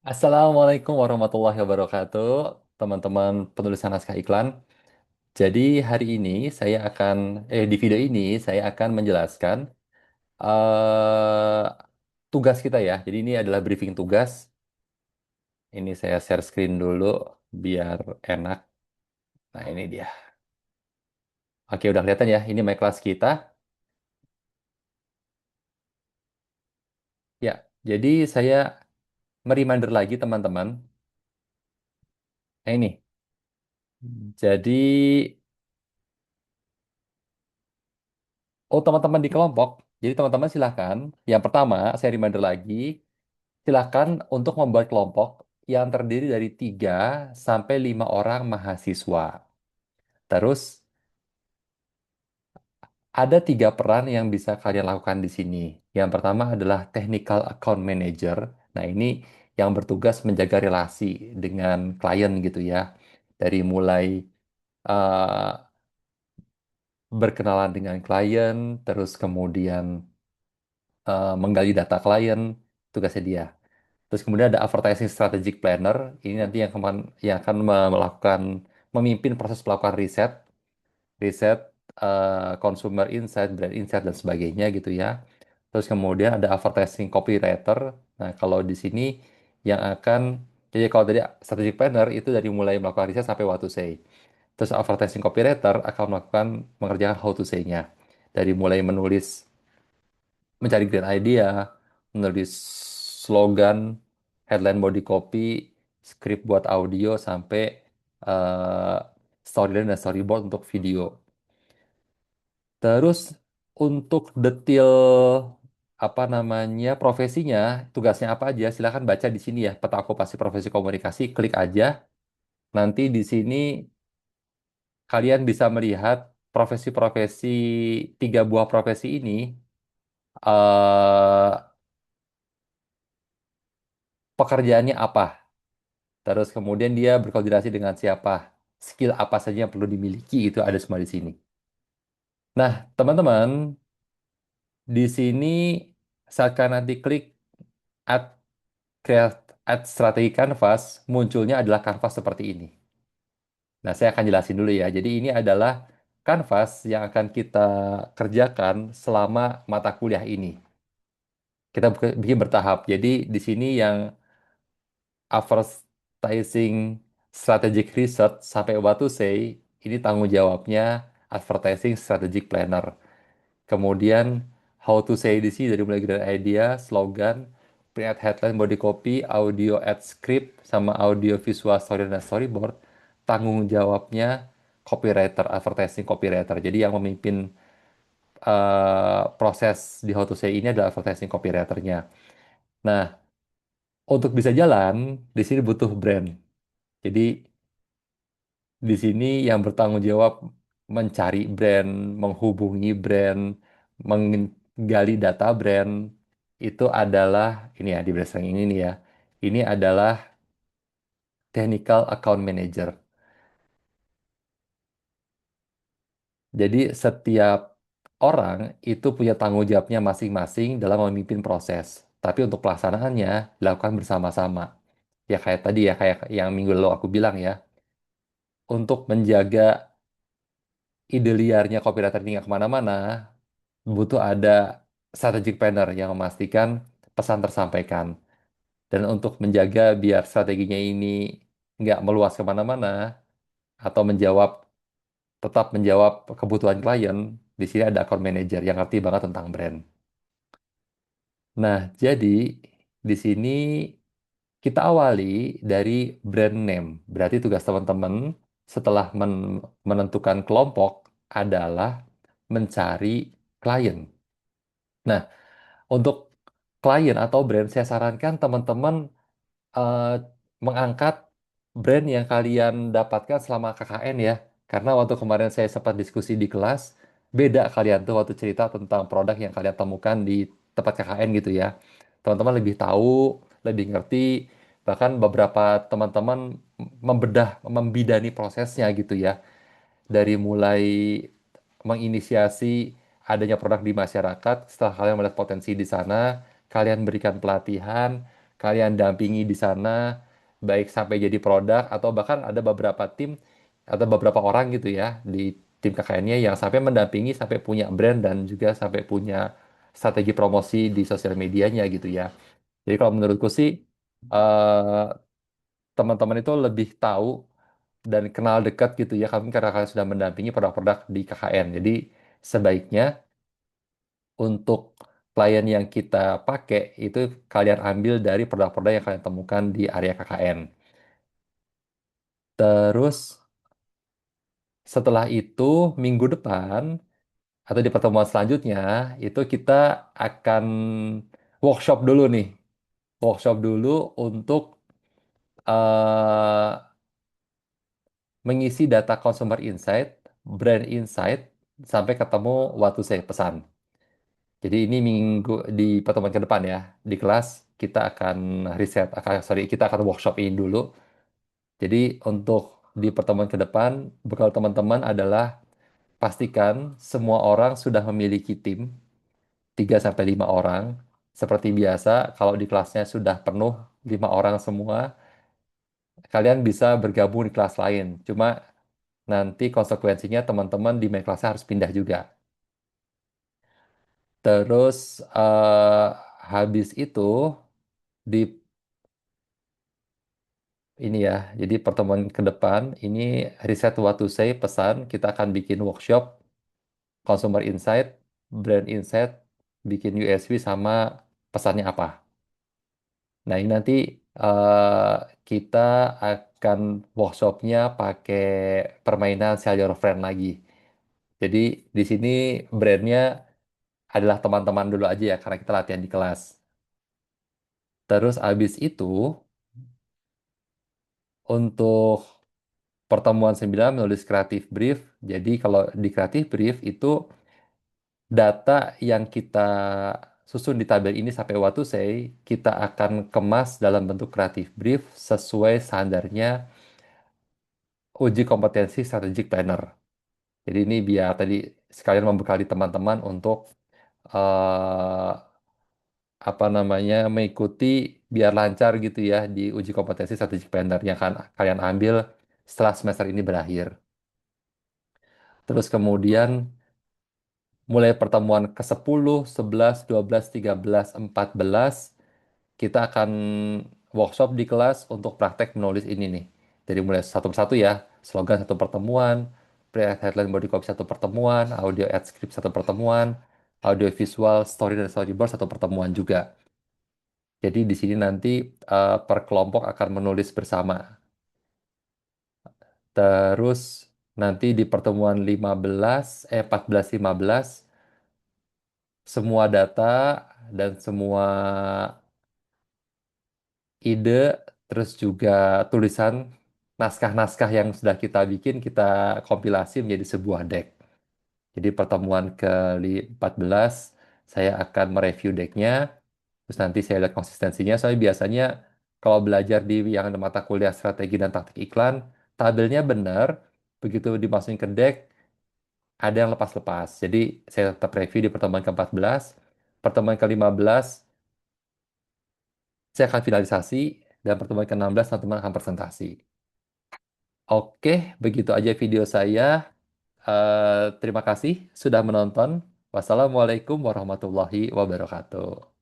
Assalamualaikum warahmatullahi wabarakatuh, teman-teman penulisan naskah iklan. Jadi hari ini di video ini saya akan menjelaskan eh, tugas kita ya. Jadi ini adalah briefing tugas. Ini saya share screen dulu biar enak. Nah ini dia. Oke udah kelihatan ya. Ini my class kita. Ya. Jadi saya mereminder lagi teman-teman. Nah ini. Jadi teman-teman di kelompok. Jadi teman-teman silahkan. Yang pertama saya reminder lagi. Silakan untuk membuat kelompok yang terdiri dari 3 sampai 5 orang mahasiswa. Terus ada 3 peran yang bisa kalian lakukan di sini. Yang pertama adalah technical account manager. Nah, ini yang bertugas menjaga relasi dengan klien gitu ya. Dari mulai eh, berkenalan dengan klien, terus kemudian menggali data klien, tugasnya dia. Terus kemudian ada advertising strategic planner. Ini nanti yang akan melakukan memimpin proses melakukan riset, riset consumer insight, brand insight dan sebagainya gitu ya. Terus kemudian ada advertising copywriter. Nah, kalau di sini yang akan jadi kalau tadi strategic planner itu dari mulai melakukan riset sampai what to say. Terus advertising copywriter akan melakukan mengerjakan how to say-nya. Dari mulai mencari grand idea, menulis slogan, headline body copy, script buat audio sampai eh, storyline dan storyboard untuk video. Terus untuk detail apa namanya profesinya, tugasnya apa aja, silahkan baca di sini ya, peta okupasi profesi komunikasi, klik aja. Nanti di sini kalian bisa melihat profesi-profesi 3 buah profesi ini eh pekerjaannya apa. Terus kemudian dia berkoordinasi dengan siapa, skill apa saja yang perlu dimiliki itu ada semua di sini. Nah, teman-teman, di sini saat kalian nanti klik add create add strategi canvas, munculnya adalah kanvas seperti ini. Nah, saya akan jelasin dulu ya. Jadi ini adalah kanvas yang akan kita kerjakan selama mata kuliah ini. Kita bikin bertahap. Jadi di sini yang advertising strategic research sampai what to say ini tanggung jawabnya advertising strategic planner. Kemudian how to say di sini dari mulai grand idea, slogan, print ad headline, body copy, audio ad script, sama audio visual story dan storyboard. Tanggung jawabnya copywriter, advertising copywriter. Jadi yang memimpin proses di how to say ini adalah advertising copywriternya. Nah, untuk bisa jalan, di sini butuh brand. Jadi di sini yang bertanggung jawab mencari brand, menghubungi brand, menggali data brand itu adalah ini ya di Brand ini nih ya. Ini adalah technical account manager. Jadi setiap orang itu punya tanggung jawabnya masing-masing dalam memimpin proses. Tapi untuk pelaksanaannya dilakukan bersama-sama. Ya kayak tadi ya, kayak yang minggu lalu aku bilang ya. Untuk menjaga ide liarnya copywriter ini nggak kemana-mana, butuh ada strategic planner yang memastikan pesan tersampaikan. Dan untuk menjaga biar strateginya ini nggak meluas kemana-mana atau tetap menjawab kebutuhan klien, di sini ada account manager yang ngerti banget tentang brand. Nah, jadi di sini kita awali dari brand name. Berarti tugas teman-teman setelah menentukan kelompok adalah mencari klien. Nah, untuk klien atau brand, saya sarankan teman-teman eh, mengangkat brand yang kalian dapatkan selama KKN ya. Karena waktu kemarin saya sempat diskusi di kelas, beda kalian tuh waktu cerita tentang produk yang kalian temukan di tempat KKN gitu ya. Teman-teman lebih tahu, lebih ngerti, bahkan beberapa teman-teman membidani prosesnya gitu ya. Dari mulai menginisiasi adanya produk di masyarakat, setelah kalian melihat potensi di sana, kalian berikan pelatihan, kalian dampingi di sana, baik sampai jadi produk atau bahkan ada beberapa tim atau beberapa orang gitu ya di tim KKN-nya yang sampai mendampingi sampai punya brand dan juga sampai punya strategi promosi di sosial medianya gitu ya. Jadi kalau menurutku sih eh, teman-teman itu lebih tahu dan kenal dekat gitu ya kami karena kalian sudah mendampingi produk-produk di KKN. Jadi sebaiknya untuk klien yang kita pakai itu kalian ambil dari produk-produk yang kalian temukan di area KKN. Terus setelah itu minggu depan atau di pertemuan selanjutnya itu kita akan workshop dulu nih. Workshop dulu untuk eh, mengisi data consumer insight, brand insight sampai ketemu what to say pesan. Jadi ini minggu di pertemuan ke depan ya, di kelas kita akan riset, sorry, kita akan workshop ini dulu. Jadi untuk di pertemuan ke depan, bekal teman-teman adalah pastikan semua orang sudah memiliki tim, 3 sampai 5 orang. Seperti biasa, kalau di kelasnya sudah penuh 5 orang semua, kalian bisa bergabung di kelas lain. Cuma nanti konsekuensinya teman-teman di main kelasnya harus pindah juga. Terus habis itu di ini ya, jadi pertemuan ke depan ini riset what to say pesan kita akan bikin workshop consumer insight, brand insight, bikin USP sama pesannya apa. Nah ini nanti eh, kita akan workshopnya pakai permainan Sell Your Friend lagi. Jadi di sini brandnya adalah teman-teman dulu aja ya karena kita latihan di kelas. Terus abis itu untuk pertemuan 9 menulis kreatif brief. Jadi kalau di kreatif brief itu data yang kita susun di tabel ini sampai what to say, kita akan kemas dalam bentuk kreatif brief sesuai standarnya uji kompetensi strategic planner. Jadi ini biar tadi sekalian membekali teman-teman untuk eh, apa namanya mengikuti biar lancar gitu ya di uji kompetensi strategic planner yang akan kalian ambil setelah semester ini berakhir. Terus kemudian mulai pertemuan ke-10, 11, 12, 13, 14, kita akan workshop di kelas untuk praktek menulis ini nih. Jadi mulai satu persatu ya, slogan satu pertemuan, pre-headline body copy satu pertemuan, audio ad script satu pertemuan, audio visual, story dan storyboard satu pertemuan juga. Jadi di sini nanti per kelompok akan menulis bersama. Terus nanti di pertemuan 14, 15 semua data dan semua ide, terus juga tulisan naskah-naskah yang sudah kita bikin, kita kompilasi menjadi sebuah deck. Jadi pertemuan ke-14, saya akan mereview decknya, terus nanti saya lihat konsistensinya. Soalnya biasanya kalau belajar di yang ada mata kuliah strategi dan taktik iklan, tabelnya benar, begitu dimasukin ke deck, ada yang lepas-lepas. Jadi saya tetap review di pertemuan ke-14, pertemuan ke-15, saya akan finalisasi, dan pertemuan ke-16 teman-teman akan presentasi. Oke, begitu aja video saya. Terima kasih sudah menonton. Wassalamualaikum warahmatullahi wabarakatuh.